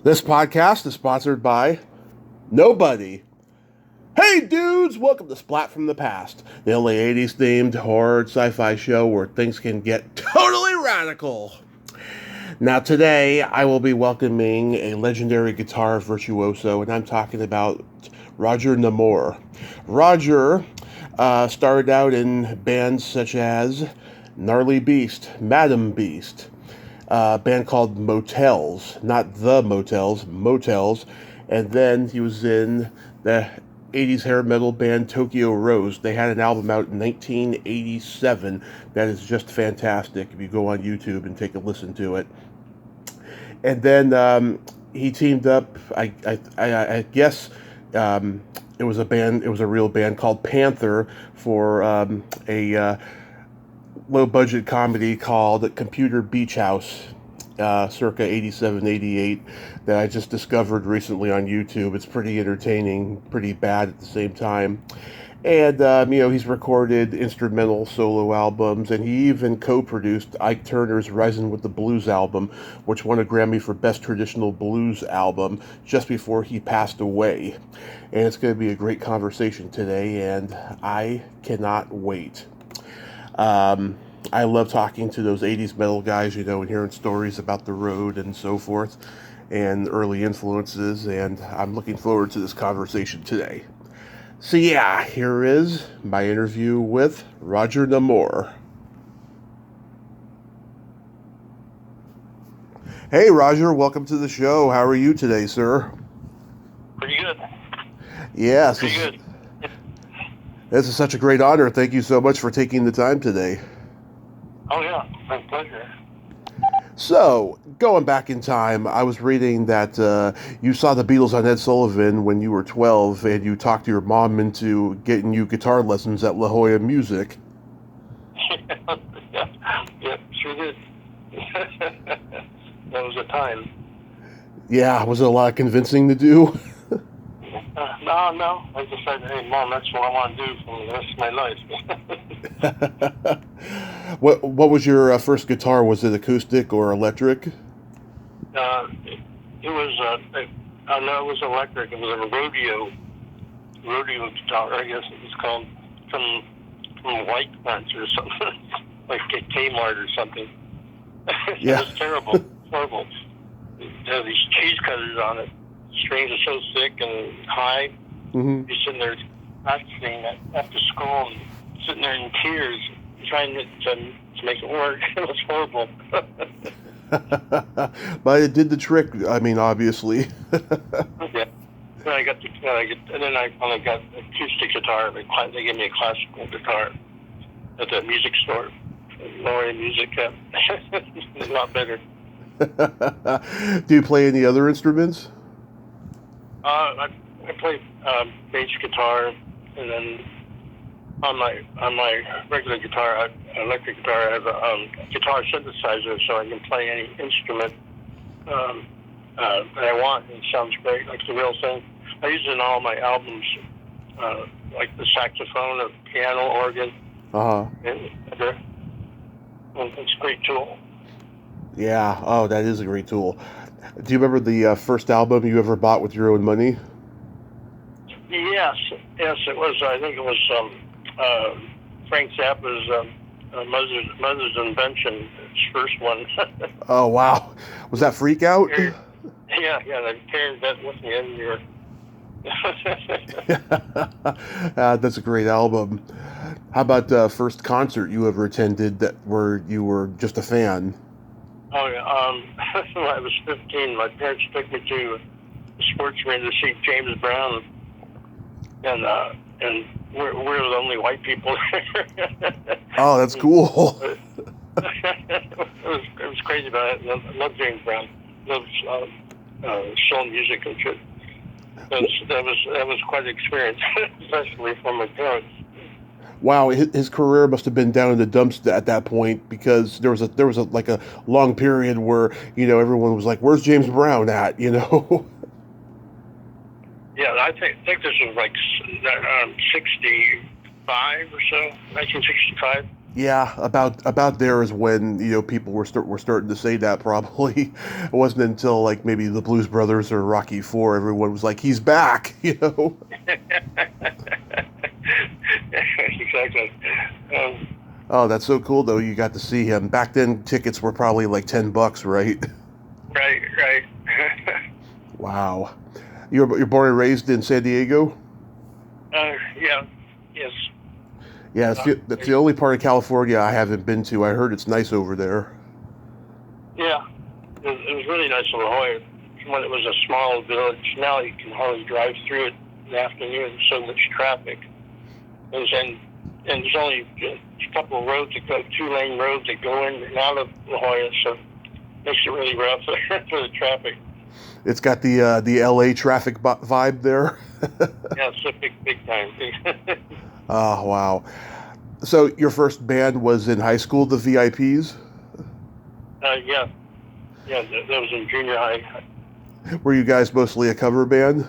This podcast is sponsored by nobody. Hey dudes, welcome to Splat from the Past, the only 80s themed horror sci-fi show where things can get totally radical. Now today I will be welcoming a legendary guitar virtuoso, and I'm talking about Roger Nemour. Roger started out in bands such as Gnarly Beast, Madam Beast, a band called Motels, not the Motels, Motels, and then he was in the 80s hair metal band Tokio Rose. They had an album out in 1987 that is just fantastic if you go on YouTube and take a listen to it. And then he teamed up, I guess it was a real band called Panther for a low-budget comedy called Computer Beach House, circa 87, 88, that I just discovered recently on YouTube. It's pretty entertaining, pretty bad at the same time. And, he's recorded instrumental solo albums, and he even co-produced Ike Turner's Rising with the Blues album, which won a Grammy for Best Traditional Blues Album just before he passed away. And it's going to be a great conversation today, and I cannot wait. I love talking to those 80s metal guys, and hearing stories about the road and so forth and early influences, and I'm looking forward to this conversation today. So yeah, here is my interview with Roger Nemour. Hey Roger, welcome to the show. How are you today, sir? Pretty good. Yes. Pretty good. This is such a great honor. Thank you so much for taking the time today. Oh, yeah. My pleasure. So, going back in time, I was reading that you saw the Beatles on Ed Sullivan when you were 12, and you talked to your mom into getting you guitar lessons at La Jolla Music. yeah, sure did. That was a time. Yeah, was it a lot of convincing to do? No. I decided, hey, Mom, that's what I want to do for the rest of my life. What was your first guitar? Was it acoustic or electric? It was, no, it was electric. It was a rodeo guitar, I guess it was called, from White Pants or something, like Kmart or something. Yeah. It was terrible, horrible. It had these cheese cutters on it. Strings are so thick and high. Mm-hmm. You're sitting there practicing after school and sitting there in tears, trying to make it work. It was horrible. But it did the trick. I mean, obviously. Yeah. Then I finally got an acoustic guitar. They gave me a classical guitar at the music store. Laurie Music kept. It's a lot better. Do you play any other instruments? I play bass guitar, and then on my regular guitar, electric guitar, I have a guitar synthesizer, so I can play any instrument that I want. It sounds great, like the real thing. I use it in all my albums, like the saxophone, or piano, organ, and it's a great tool. Yeah. Oh, that is a great tool. Do you remember the first album you ever bought with your own money? Yes, it was. I think it was Frank Zappa's Mother's Invention, his first one. Oh, wow. Was that Freak Out? Yeah, I carried that with me everywhere. That's a great album. How about the first concert you ever attended where you were just a fan? Oh, yeah. When I was 15, my parents took me to the sports arena to see James Brown, and we're the only white people there. Oh, that's cool. It was crazy about it. I love James Brown. Loves soul music and shit. That was quite an experience, especially for my parents. Wow, his career must have been down in the dumps at that point, because there was a long period where everyone was like, "Where's James Brown at?" Yeah, I think this was like 65 or so, 1965. Yeah, about there is when people were starting to say that. Probably it wasn't until like maybe the Blues Brothers or Rocky Four everyone was like he's back. Exactly. Um, Oh, that's so cool though. You got to see him back then. Tickets were probably like $10, right? right, right. Wow. You're born and raised in San Diego. Yeah, yes. Yeah, Uh, that's the only part of California I haven't been to. I heard it's nice over there. yeah, it was really nice in La Jolla when it was a small village. Now you can hardly drive through it in the afternoon. There's so much traffic. And there's only a couple of roads that go, 2-lane roads that go in and out of La Jolla, so it makes it really rough for the traffic. It's got the LA traffic vibe there. Yeah, it's a big time. Oh wow. So your first band was in high school, the VIPs? Yeah, that was in junior high. Were you guys mostly a cover band?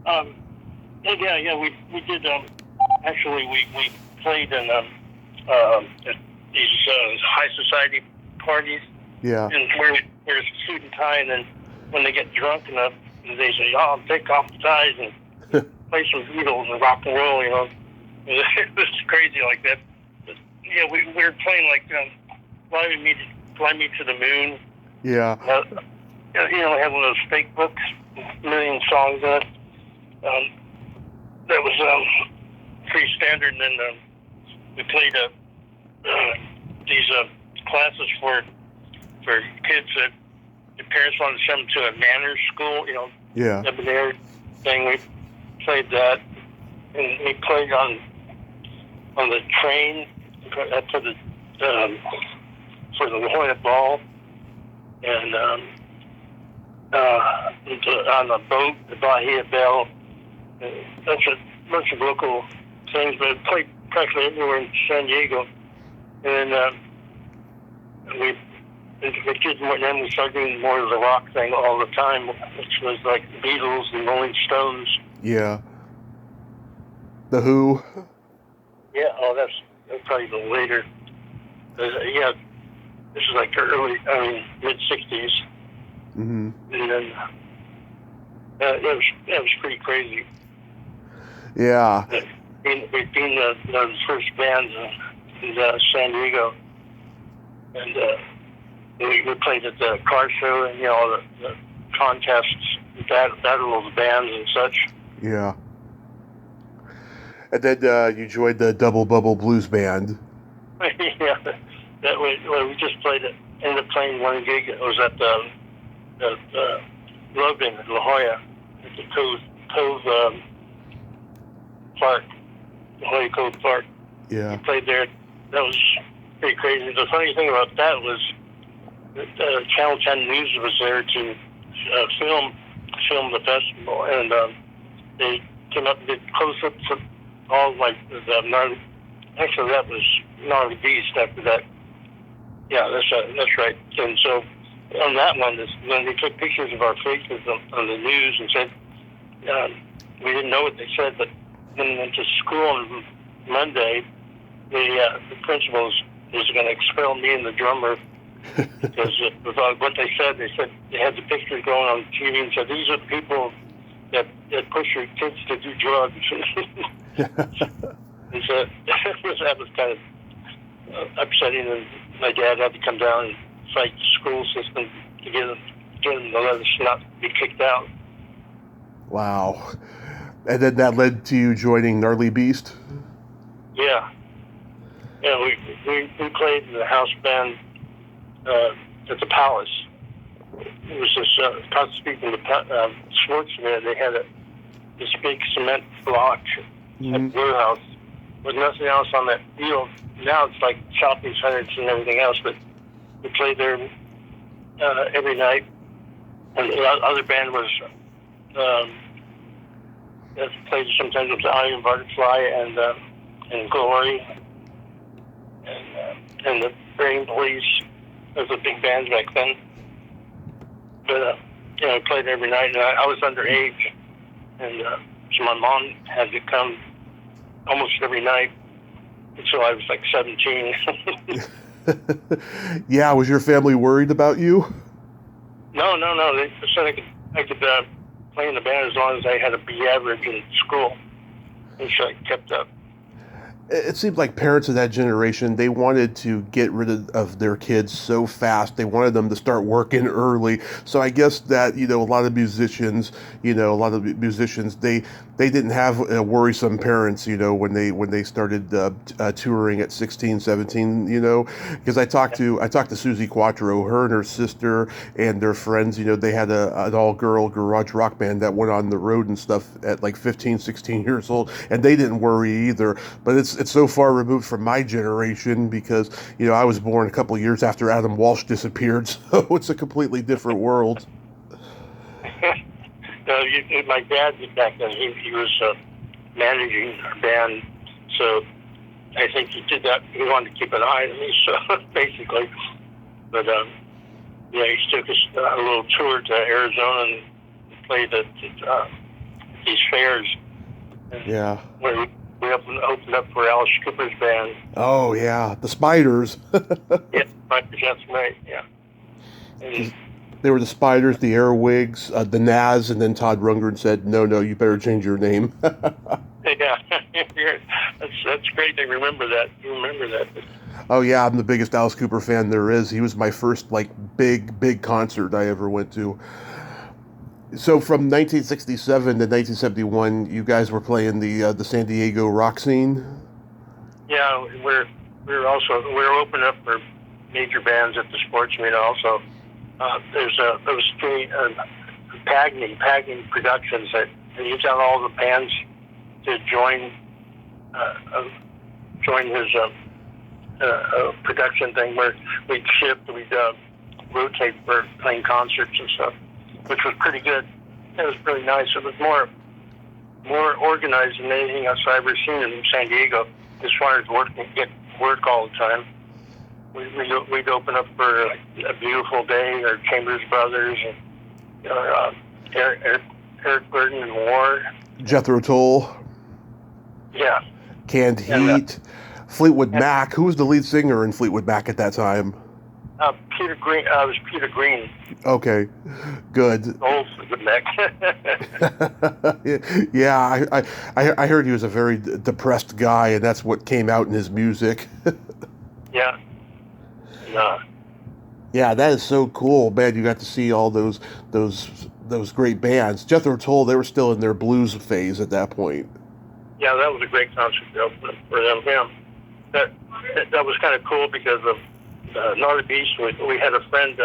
Um, yeah, we did. Actually, we played in at these high society parties, Yeah. and we're a suit and tie, and then when they get drunk enough, they say, "Oh, take off the ties and play some Beatles and rock and roll." It was crazy like that. But, yeah, we were playing like Fly Me to the Moon. Yeah. We had one of those fake books, a million songs in it. That was pretty standard. And then we played these classes for kids that the parents wanted to send them to a manners school. Yeah. Debonair thing. We played that, and we played on the train for the La Jolla Ball, and on the boat, the Bahia Bell. That's a bunch of local things, but it played practically everywhere in San Diego. And then the kids more, then we started doing more of the rock thing all the time, which was like the Beatles and Rolling Stones. Yeah. The Who. Yeah, that's probably the later. Yeah, this is like mid '60s, Mm-hmm. and then it was pretty crazy. Yeah. Being the first band in San Diego, and we played at the car show and the contests, battle of the bands and such. Yeah. And then you joined the Double Bubble Blues Band. Yeah, we just played it. Ended up playing one gig. It was at the Logan in La Jolla, at the Cove Park, La Jolla Cove Park. Yeah. We played there. That was pretty crazy. The funny thing about that was that Channel 10 News was there to film the festival, and they came up and did close-ups of all like the gnarly. Actually, that was Gnarly Beast after that. Yeah, that's right. And so on that one, when they took pictures of our faces on the news and said, we didn't know what they said, but when we went to school on Monday, the principal was going to expel me and the drummer because with what they said they had the pictures going on TV and said, these are the people that push your kids to do drugs. And so that was kind of upsetting, and my dad had to come down and fight the school system to get him to let us not be kicked out. Wow. And then that led to you joining Gnarly Beast? Yeah. Yeah, we played in the house band at the Palace. It was this, across the street from the Schwartzman. They had this big cement block at the warehouse with nothing else on that field. Now it's like shopping centers and everything else, but we played there every night. And the other band was played sometimes with the Iron Butterfly and Glory and the Brain Police. Those were big bands back then. But I played every night, and I was underage, and so my mom had to come almost every night until I was like 17. Yeah, was your family worried about you? No. They said I could play in the band as long as I had a B average in school, and so I kept up. It seemed like parents of that generation, they wanted to get rid of their kids so fast. They wanted them to start working early. So I guess that, a lot of musicians, they didn't have worrisome parents, when they started touring at 16, 17, because I talked to Susie Quattro, her and her sister and their friends, they had an all-girl garage rock band that went on the road and stuff at like 15, 16 years old, and they didn't worry either. But it's so far removed from my generation because, I was born a couple of years after Adam Walsh disappeared, so it's a completely different world. My dad back then, he was managing our band, so I think he did that. He wanted to keep an eye on me, so basically. But he took us a little tour to Arizona and played at these fairs. Yeah. Where we opened up for Alice Cooper's band. Oh yeah, the Spiders. Yeah, that's right. Yeah. And they were the Spiders, the Airwigs, the Naz, and then Todd Rundgren said, "No, you better change your name." Yeah, that's great. They remember that. You remember that? Oh yeah, I'm the biggest Alice Cooper fan there is. He was my first big concert I ever went to. So from 1967 to 1971, you guys were playing the San Diego rock scene. Yeah, we're opening up for major bands at the sports arena. Also, there's Pagny Productions that he's got all the bands to join his production thing where we'd shift, we'd rotate for playing concerts and stuff, which was pretty good. It was really nice. It was more organized than anything else I've ever seen in San Diego as far as get work all the time. We'd open up for A Beautiful Day or Chambers Brothers and Eric Burden and War. Jethro Tull. Yeah. Canned Heat. Fleetwood Mac. Who was the lead singer in Fleetwood Mac at that time? Peter Green. It was Peter Green. Okay, good. Old Fleetwood Mac. Yeah, I heard he was a very depressed guy, and that's what came out in his music. Yeah. No. Yeah, that is so cool, man. You got to see all those great bands. Jethro Tull, they were still in their blues phase at that point. Yeah, that was a great concert for them. Yeah, that was kind of cool because of Northern Beast. We had a friend,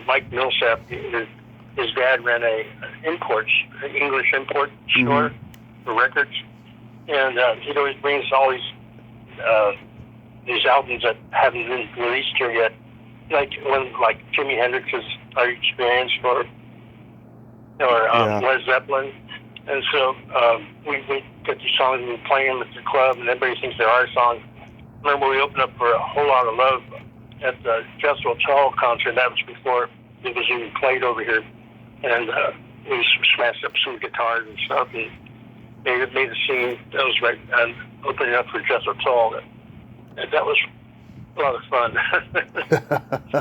Mike Millsap. His dad ran an English import store for records, and he'd always bring us all these albums that haven't been released here yet, like Jimi Hendrix's Our Experience or Led Zeppelin. And so we get these songs and we play them at the club, and everybody thinks they're our songs. Remember, we opened up for A Whole Lot of Love at the Jethro Tull concert. That was before it was even played over here. And we smashed up some guitars and stuff and made a scene. That was right, and opening up for Jethro Tull. And that was a lot of fun.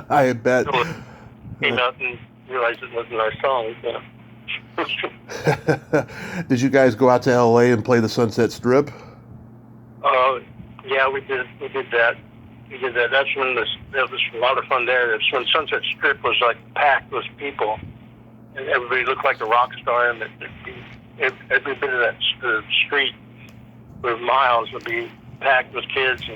I bet. So came out and realized it wasn't our song. Yeah. Did you guys go out to LA and play the Sunset Strip? Yeah, we did that. That's when there was a lot of fun there. That's when Sunset Strip was packed with people, and everybody looked like a rock star. And every bit of that street for miles would be packed with kids,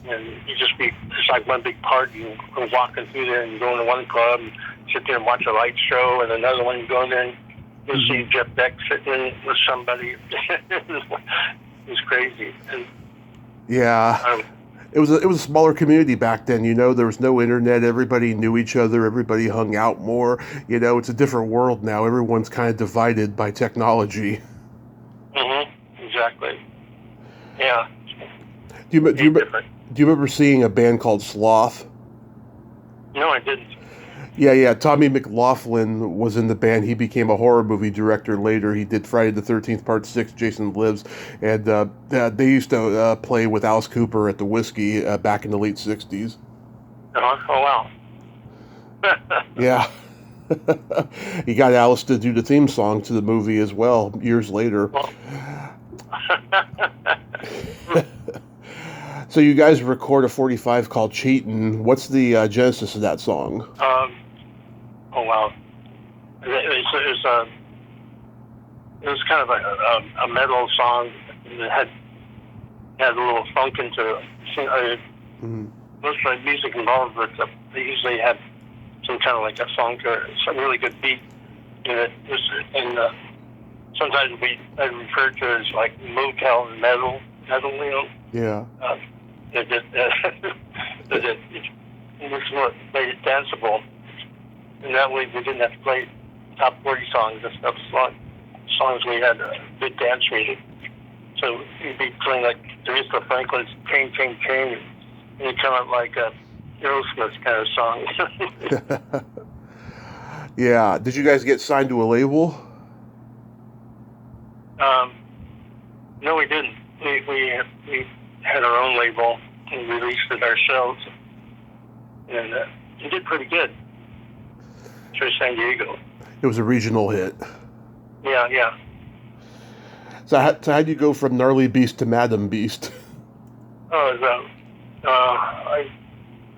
and you just be just like one big party. You go walking through there, and you go into one club and sit there and watch a light show, and another one you go in there and you'll see Jeff Beck sitting with somebody. It was crazy. And yeah. It was a smaller community back then, there was no internet, everybody knew each other, everybody hung out more, it's a different world now, everyone's kind of divided by technology. Exactly. Yeah. Do you remember seeing a band called Sloth? No, I didn't. Yeah. Tommy McLaughlin was in the band. He became a horror movie director later. He did Friday the 13th Part 6, Jason Lives. And they used to play with Alice Cooper at the Whiskey back in the late 60s. Oh, wow. Yeah. He got Alice to do the theme song to the movie as well, years later. Well. So you guys record a 45 called Cheatin'. What's the genesis of that song? Oh, wow. It was kind of a metal song that had a little funk into it. Most of my music involved with they usually had some kind of like a funk or some really good beat in it. And sometimes I refer to it as like Motel metal, you know. Yeah. This is what made it danceable. And that way we didn't have to play top 40 songs. That was songs we had good dance music. So you'd be playing like Aretha Franklin's Chain, Chain, Chain, and you'd come out like a Aerosmith kind of song. Yeah. Did you guys get signed to a label? No, we didn't. We had our own label and released it ourselves, and it did pretty good through San Diego. It was a regional hit. Yeah. So how'd you go from Gnarly Beast to Madam Beast? Oh,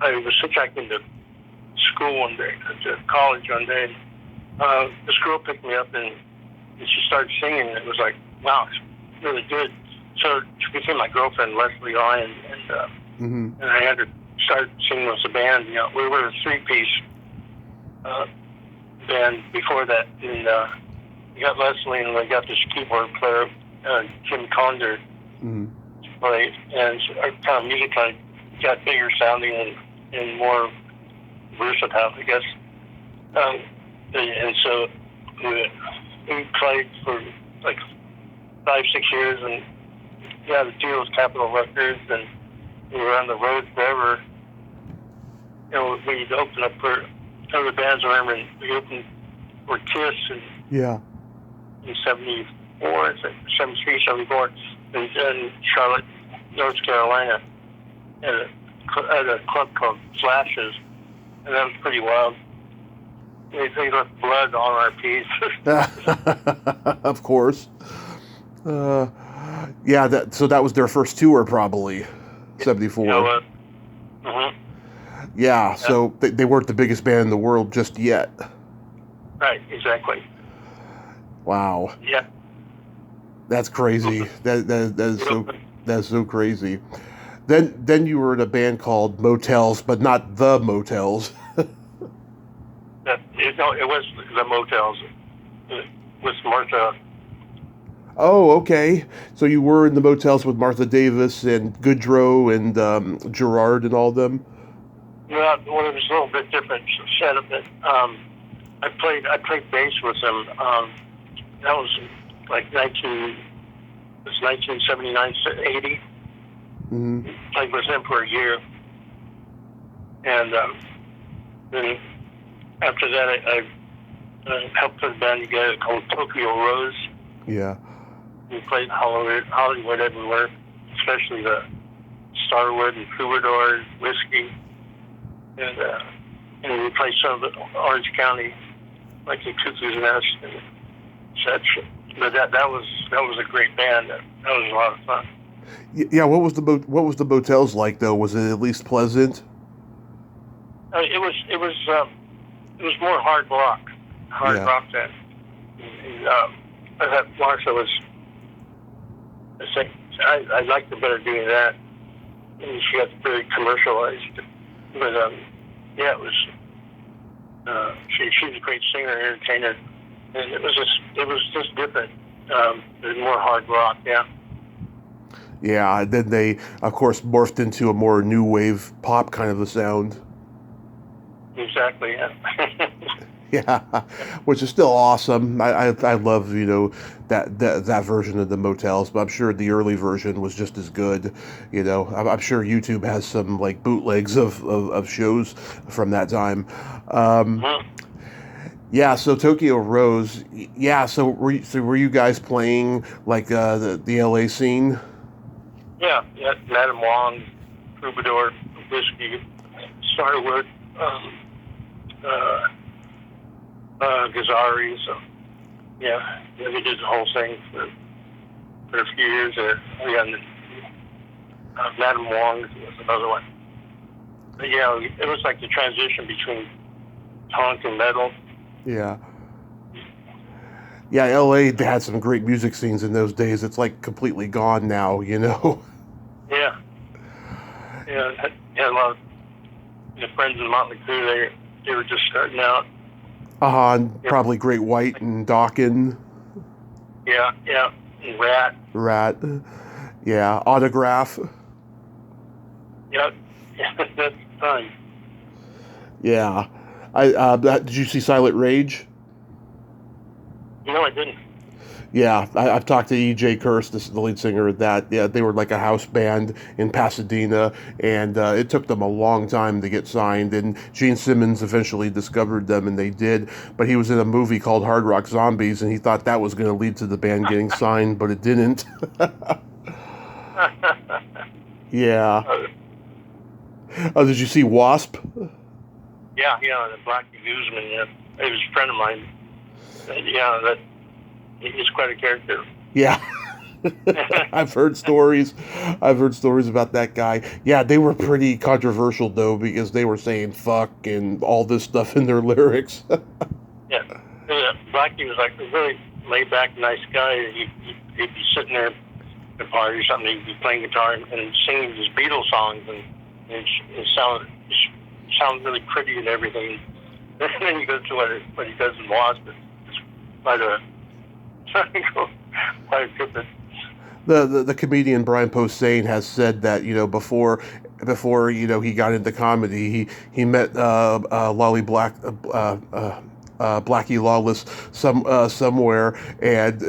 I was hitchhiking to school one day, to college one day. This girl picked me up and she started singing. And it was like, wow, it's really good. So she became my girlfriend, Leslie Ryan, and I had her start singing with the band. You know, we were a three-piece band before that, and we got Leslie, and we got this keyboard player, Jim Condor, to play, and our kind of music kind of got bigger sounding and more versatile, I guess. And so we played for like 5-6 years, and we had a deal with Capitol Records, and we were on the road forever. You know, we'd open up for other bands. I remember we opened for Kiss in 74, 73, 74, in Charlotte, North Carolina, at a club called Flashes, and that was pretty wild. They left blood on our piece. Of course. Yeah, so that was their first tour, probably, 74. Yeah, so they weren't the biggest band in the world just yet. Right, exactly. Wow. Yeah. That's crazy. That's so crazy. Then you were in a band called Motels, but not the Motels. It was the Motels with Martha. Oh, okay. So you were in the Motels with Martha Davis and Goodrow and Gerard and all them? Yeah, well, it was a little bit different setup. I played bass with them. That was like 1979, 80. Played with them for a year. And then after that, I helped put a band together called Tokio Rose. Yeah. We played Hollywood everywhere, especially the Starwood and Troubadour, Whiskey, and we played some of the Orange County, like the Cuckoo's Nest and such. But that was a great band. That was a lot of fun. Yeah. What was the Motels like though? Was it at least pleasant? It was more hard rock then. I thought Martha was. I liked her better doing that. And she got very commercialized. But yeah, it was. She's a great singer, entertainer, and it was just different. It was more hard rock, yeah. Yeah, and then they, of course, morphed into a more new wave pop kind of a sound. Exactly, yeah. Yeah, which is still awesome. I love, that version of the Motels, but I'm sure the early version was just as good. I'm sure YouTube has some like bootlegs of shows from that time. Um, Mhm. yeah, so Tokyo Rose. Yeah, so were you guys playing like the LA scene? Yeah, Madam Wong, Troubadour, Whiskey, Starwood, uh, Gazari. So yeah, we did the whole thing for a few years. And Madam Wong was another one. But yeah, it was like the transition between punk and metal. Yeah. Yeah, LA had some great music scenes in those days. It's like completely gone now. Yeah, yeah, had a lot of friends in Motley Crue. They were just starting out. And Yeah, probably Great White and Dawkins, yeah, and Rat. Rat. Yeah, Autograph. Yeah, that's fun. Yeah. Did you see Silent Rage? No, I didn't. Yeah, I've talked to E.J. Kurst, the lead singer of that. Yeah, they were like a house band in Pasadena, and it took them a long time to get signed. And Gene Simmons eventually discovered them, and they did. But he was in a movie called Hard Rock Zombies, and he thought that was going to lead to the band getting signed, but it didn't. Yeah. Did you see Wasp? Yeah, the Blackie Guzman. Yeah, he was a friend of mine. Yeah, he's quite a character. Yeah. I've heard stories. I've heard stories about that guy. Yeah, they were pretty controversial though because they were saying fuck and all this stuff in their lyrics. Yeah, Blackie was like a really laid back, nice guy. He'd be sitting there at a party or something. He'd be playing guitar and singing his Beatles songs, and it sounded really pretty and everything. And then you go to what he does in Wasp. It's quite a quite a trip. The comedian Brian Posehn has said that before he got into comedy, he met Blackie Lawless somewhere, and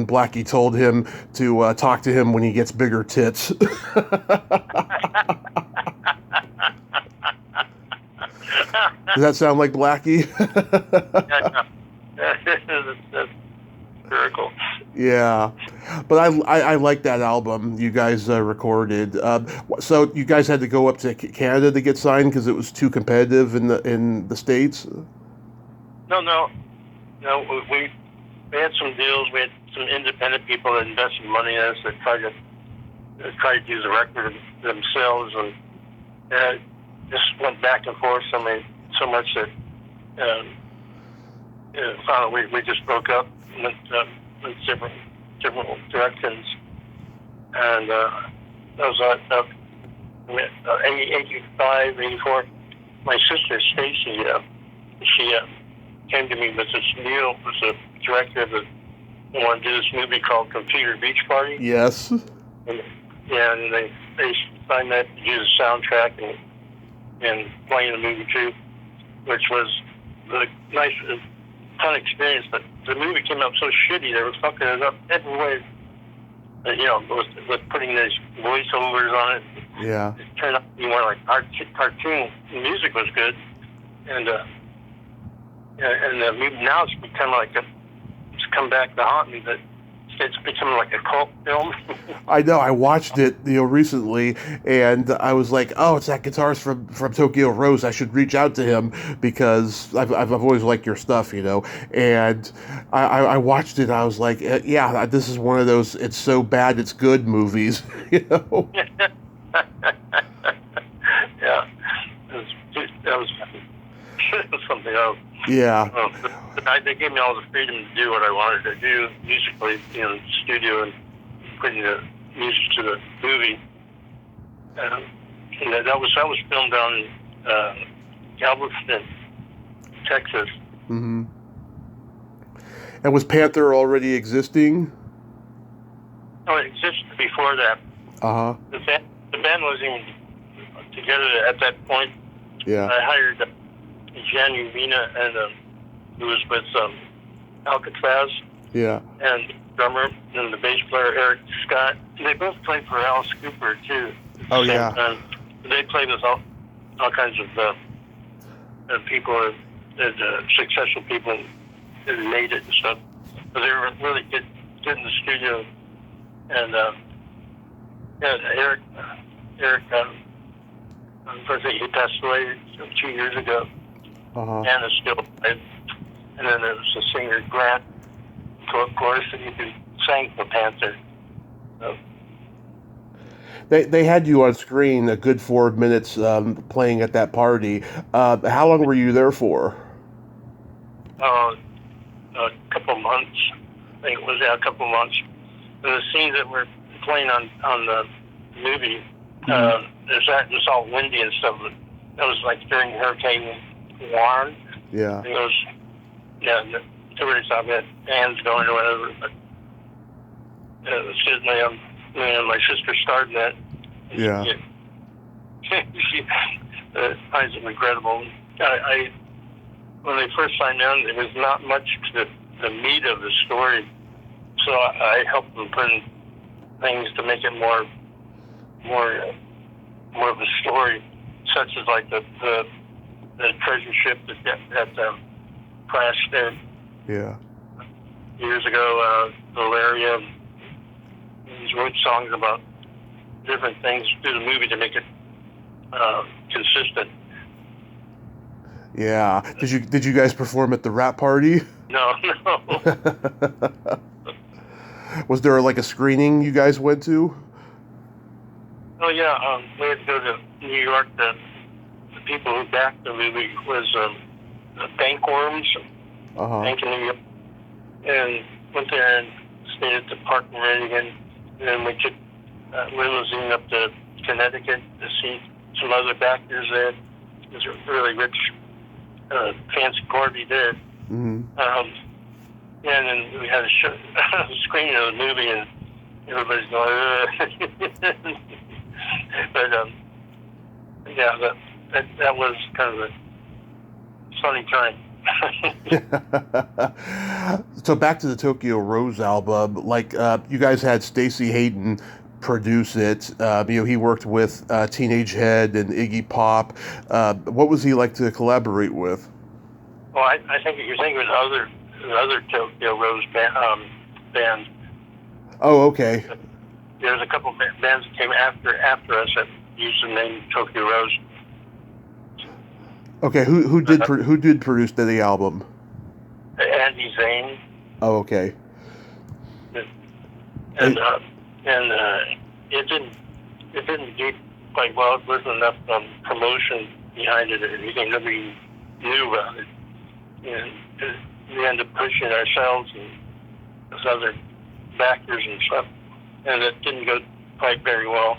Blackie told him to talk to him when he gets bigger tits. Does that sound like Blackie? That's miracle. Yeah, but I like that album you guys recorded. So you guys had to go up to Canada to get signed because it was too competitive in the States. No. We had some deals. We had some independent people that invested money in us that tried to do the record themselves, and just went back and forth so much that finally we just broke up and went different directions. And that was 85, 84. My sister Stacy, she came to me with this deal. Was the director that wanted to do this movie called Computer Beach Party. Yes. And they signed that to do the soundtrack and playing the movie too, which was the nice, fun experience. But the movie came out so shitty, they were fucking it up every way. With putting these voiceovers on it. Yeah. It turned out to be more like cartoon. The music was good, and the movie now it's become it's come back to haunt me. That it's become like a cult film. I know. I watched it, recently, and I was like, "Oh, it's that guitarist from Tokyo Rose. I should reach out to him because I've always liked your stuff, And I watched it. I was like, "Yeah, this is one of those it's so bad it's good movies." Yeah, that was something else. Yeah. They gave me all the freedom to do what I wanted to do musically, in the studio and putting the music to the movie. And that was filmed down in Galveston, Texas. Mm-hmm. And was Panther already existing? No, it existed before that. Uh-huh. The band wasn't even together at that point. Yeah. I hired Jan Uvina and who was with Alcatraz, Yeah. and drummer, and the bass player Eric Scott. They both played for Alice Cooper too. At the same time. They played with all kinds of people, successful people that made it and stuff. But they were really good in the studio. And Eric, unfortunately, he passed away 2 years ago. Anna still played. And then there was the singer Grant, of course, and he sang for Panther. So. They had you on screen a good 4 minutes playing at that party. How long were you there for? A couple months. I think it was a couple months. And the scenes that we're playing on the movie, it's all windy and stuff. That was like during Hurricane Warren. Yeah. And those, everybody thought we had bands going or whatever. But my sister starred in that. Yeah. She finds it regrettable. When they first signed on, there was not much to the meat of the story, so I helped them put in things to make it more of a story, such as like the treasure ship that crashed there. Yeah. Years ago, Valeria. He wrote songs about different things through the movie to make it consistent. Yeah. Did you guys perform at the rap party? No. Was there like a screening you guys went to? Oh yeah, we had to go to New York. The people who backed the movie was Bankworms, Bank in New York, and went there and stayed at the Park Meridian. And then we took limousine up to Connecticut to see some other backers there. It was a really rich, fancy party there. Mm-hmm. And then we had a screening of the movie, and everybody's going, But yeah, that was kind of a funny time. So back to the Tokio Rose album, like you guys had Stacey Hayden produce it. He worked with Teenage Head and Iggy Pop. What was he like to collaborate with? Well, I think you're thinking of the other Tokio Rose band. Oh, okay. There's a couple of bands that came after us that used the name Tokio Rose. Okay, who did produce the album? Andy Zane. Oh, okay. And it didn't do quite well. It wasn't enough promotion behind it or anything. Nobody knew about it. And we ended up pushing it ourselves and with other backers and stuff, and it didn't go quite very well.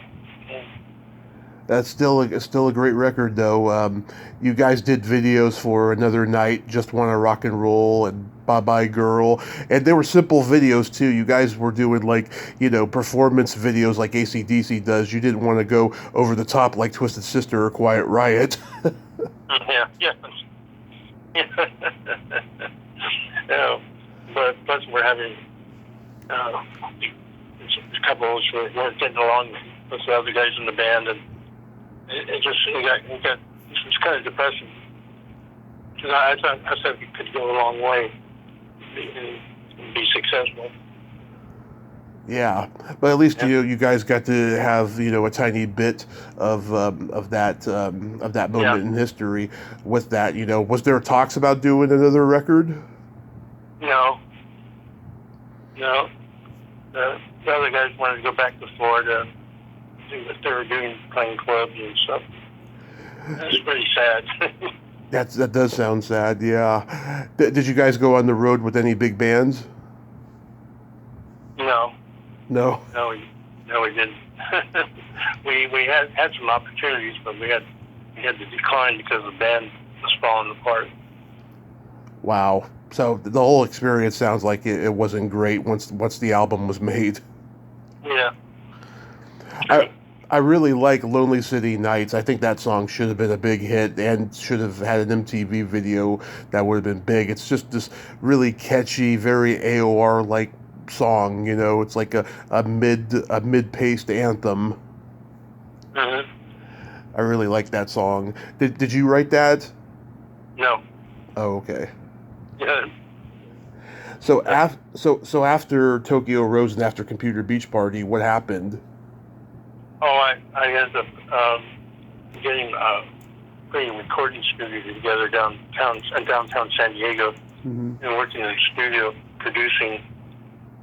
That's still a great record, though. You guys did videos for Another Night, Just Wanna Rock and Roll, and Bye Bye Girl, and they were simple videos too. You guys were doing performance videos like AC/DC does. You didn't want to go over the top like Twisted Sister or Quiet Riot. Yeah. But plus we're having a couple of us weren't getting along with the other guys in the band, and it's kind of depressing. Because I thought we could go a long way and be successful. Yeah, but at least you guys got to have a tiny bit of that moment in history with that. Was there talks about doing another record? No. The other guys wanted to go back to Florida, do what they were doing, playing clubs and stuff. That's pretty sad. That does sound sad. Yeah. Did you guys go on the road with any big bands? No. No, we didn't. we had some opportunities, but we had to decline because the band was falling apart. Wow. So the whole experience sounds like it wasn't great once the album was made. Yeah. I really like Lonely City Nights. I think that song should have been a big hit and should have had an MTV video that would have been big. It's just this really catchy, very AOR like song. You know, it's like a mid-paced anthem. Mm-hmm. I really like that song. Did you write that? No. Oh, okay. Yeah. So after Tokio Rose and after Computer Beach Party, what happened? Oh, I ended up putting a recording studio together downtown San Diego, Mm-hmm. and working in a studio producing.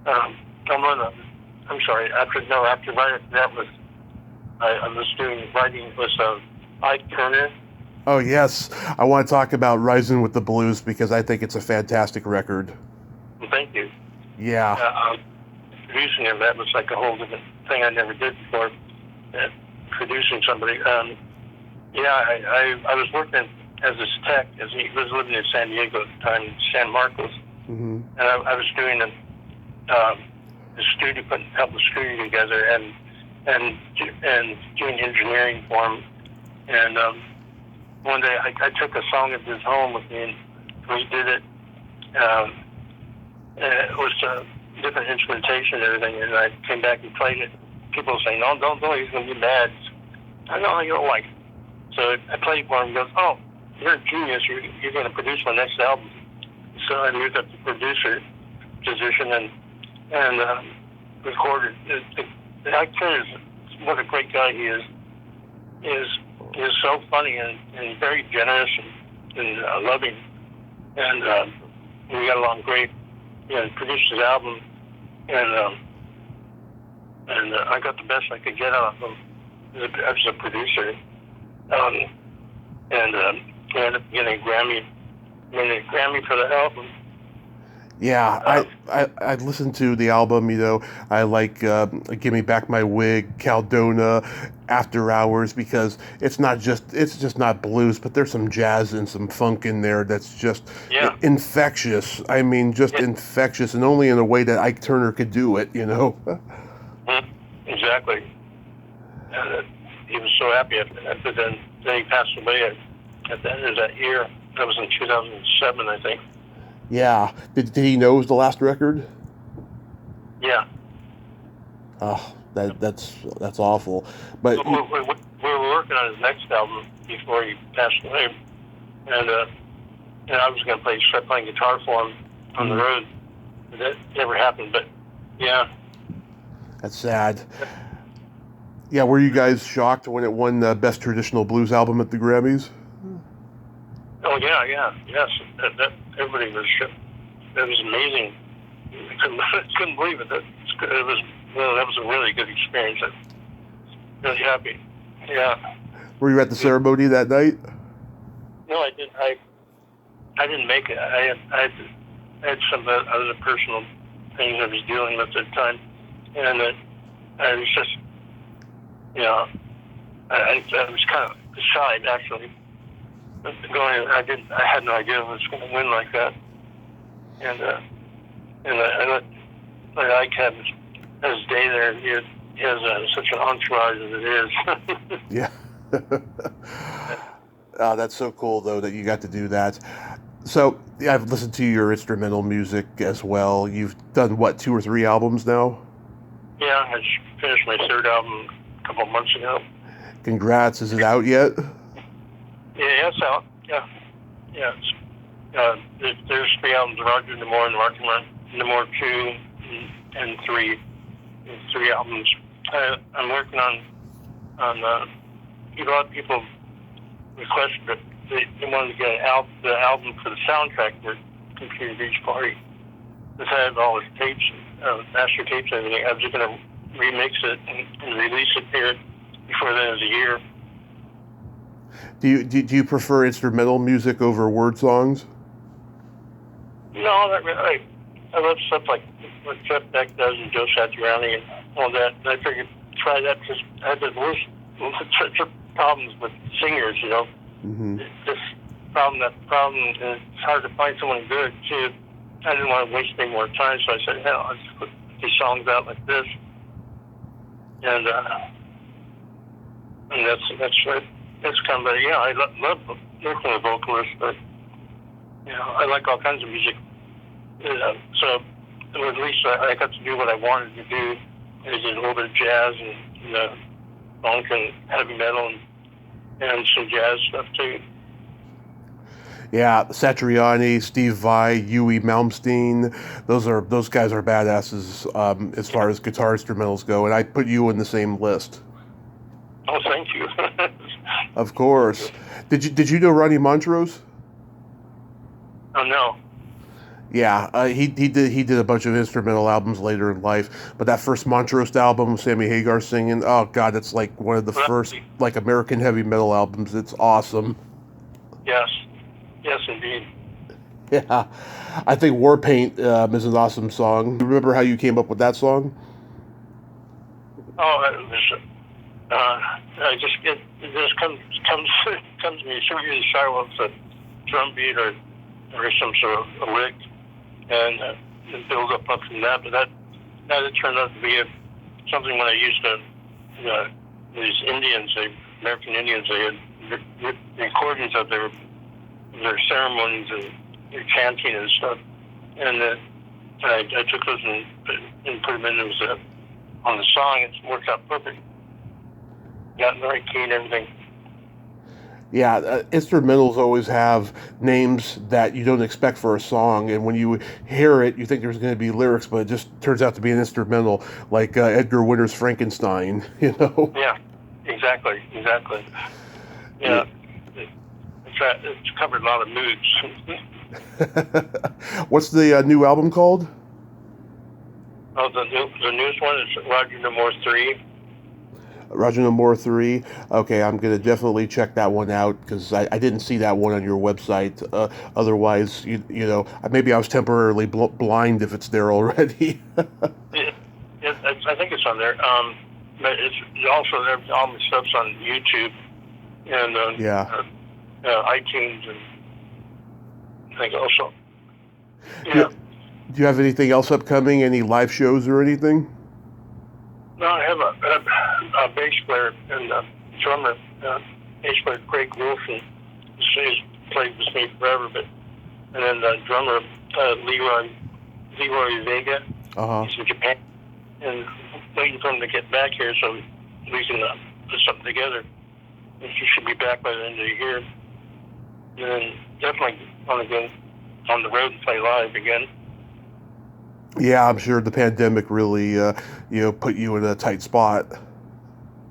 After right after that was I was doing writing with Ike Turner. Oh yes, I want to talk about Rising with the Blues because I think it's a fantastic record. Well, thank you. Yeah. Producing him, that was like a whole different thing I never did before. Producing somebody. I was working as his tech, as he was living in San Diego at the time, in San Marcos, Mm-hmm. and I was doing a studio, putting a couple of studio together, and doing engineering for him. And one day I took a song of his home with me, and we did it. And it was different instrumentation and everything, and I came back and played it. People were saying, "No, don't, he's going to be mad." I know, you don't like it. So I played for him. He goes, "Oh, you're a genius. You're going to produce my next album." So I moved up to producer position and recorded. The actor is what a great guy he is. He is so funny and very generous and loving, and we got along great. Produced his album, and I got the best I could get out of him as a producer. And we ended up getting a Grammy for the album. Yeah, I listened to the album. You know, I like "Give Me Back My Wig," "Caldona," "After Hours" because it's just not blues, but there's some jazz and some funk in there that's just infectious. I mean, just infectious, and only in a way that Ike Turner could do it. You know. Exactly. And he was so happy after then he passed away at the end of that year. That was in 2007, I think. Yeah. Did he know it was the last record? Yeah. Oh, that's awful. But we were working on his next album before he passed away, and I was going to start playing guitar for him on the road. That never happened, but yeah. That's sad. Yeah, were you guys shocked when it won the Best Traditional Blues Album at the Grammys? Oh yeah, yes. That everybody was. That was amazing. I couldn't believe it. That was a really good experience. I'm really happy. Yeah. Were you at the ceremony that night? No, I didn't. I didn't make it. I had some other personal things I was dealing with at the time, and I was just, I was kind of shy actually. I had no idea I was going to win like that, and I let Ike have his day there. He has such an entourage as it is. Yeah. Oh, that's so cool though that you got to do that. So yeah, I've listened to your instrumental music as well. You've done what, 2 or 3 albums now? Yeah, I just finished my 3rd album a couple of months ago. Congrats! Is it out yet? Yeah, it's out. Yeah. There's 3 albums: Roger Nemour and Roger Nemour 2 and 3. 3 albums. I'm working on. A lot of people requested that they wanted to get the album for the soundtrack for Computer Beach Party. This had all his tapes, master tapes, and everything. I was just going to remix it and release it here before the end of the year. Do you prefer instrumental music over word songs? No, not really. I love stuff like what Jeff Beck does and Joe Satriani and all that. And I figured try that because I had the worst problems with singers, Mm-hmm. This problem, and it's hard to find someone good too. I didn't want to waste any more time, so I said, hell, I'll just put these songs out like this. And and that's kind of I love working with vocalists, but I like all kinds of music. So at least I got to do what I wanted to do. I did a little bit of jazz and funk and heavy metal and some jazz stuff too. Yeah, Satriani, Steve Vai, Huey Malmsteen, those guys are badasses as far as guitar instrumentals go, and I put you in the same list. Oh, thank you. Of course. Did you know Ronnie Montrose? Oh no. Yeah, he did a bunch of instrumental albums later in life, but that first Montrose album with Sammy Hagar singing, oh god, it's like one of the first like American heavy metal albums. It's awesome. Yes, indeed. Yeah, I think Warpaint is an awesome song. Remember how you came up with that song? Oh, it just comes to me. So usually start with a drum beat or some sort of a lick, and build up from that. But that it turned out to be something when I used these Indians, American Indians, they had recordings of their ceremonies and their chanting and stuff, and I took those and put them in on the song. It worked out perfect. Got very key and everything. Yeah, instrumentals always have names that you don't expect for a song, and when you hear it, you think there's going to be lyrics, but it just turns out to be an instrumental, like Edgar Winter's Frankenstein, you know? Yeah, exactly. Yeah, it's covered a lot of moods. What's the new album called? Oh, the newest one is Roger Nemour 3. Roger Nemour 3. Okay, I'm going to definitely check that one out because I didn't see that one on your website. Otherwise, you know, maybe I was temporarily blind if it's there already. I think it's on there. But it's also there. All my stuff's on YouTube and iTunes, and I think also. Yeah. Do you have anything else upcoming? Any live shows or anything? No, I have a bass player and a drummer, bass player Craig Wolf, and he's played with me forever. And then the drummer Leroy Vega. He's in Japan, and waiting for him to get back here so we can put something together. And he should be back by the end of the year. And then definitely want to go on the road and play live again. Yeah, I'm sure the pandemic really, put you in a tight spot.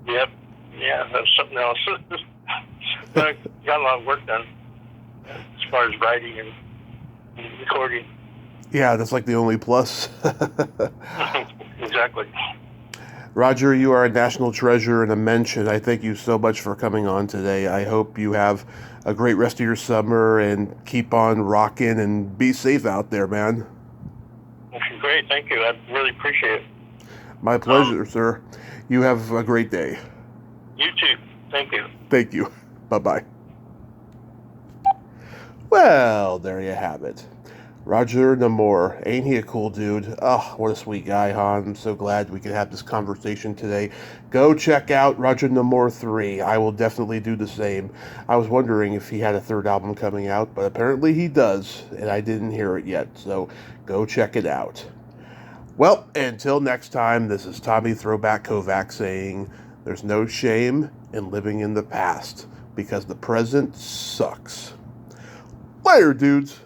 Yep. Yeah, that's something else. But I got a lot of work done as far as writing and recording. Yeah, that's like the only plus. Exactly. Roger, you are a national treasure and a mention. I thank you so much for coming on today. I hope you have a great rest of your summer and keep on rocking and be safe out there, man. Great, thank you. I really appreciate it. My pleasure, sir. You have a great day. You too. Thank you. Thank you. Bye-bye. Well, there you have it. Roger Nemour. Ain't he a cool dude? Oh, what a sweet guy, huh? I'm so glad we could have this conversation today. Go check out Roger Nemour 3. I will definitely do the same. I was wondering if he had a third album coming out, but apparently he does, and I didn't hear it yet, so go check it out. Well, until next time, this is Tommy Throwback Kovac saying, there's no shame in living in the past, because the present sucks. Later, dudes.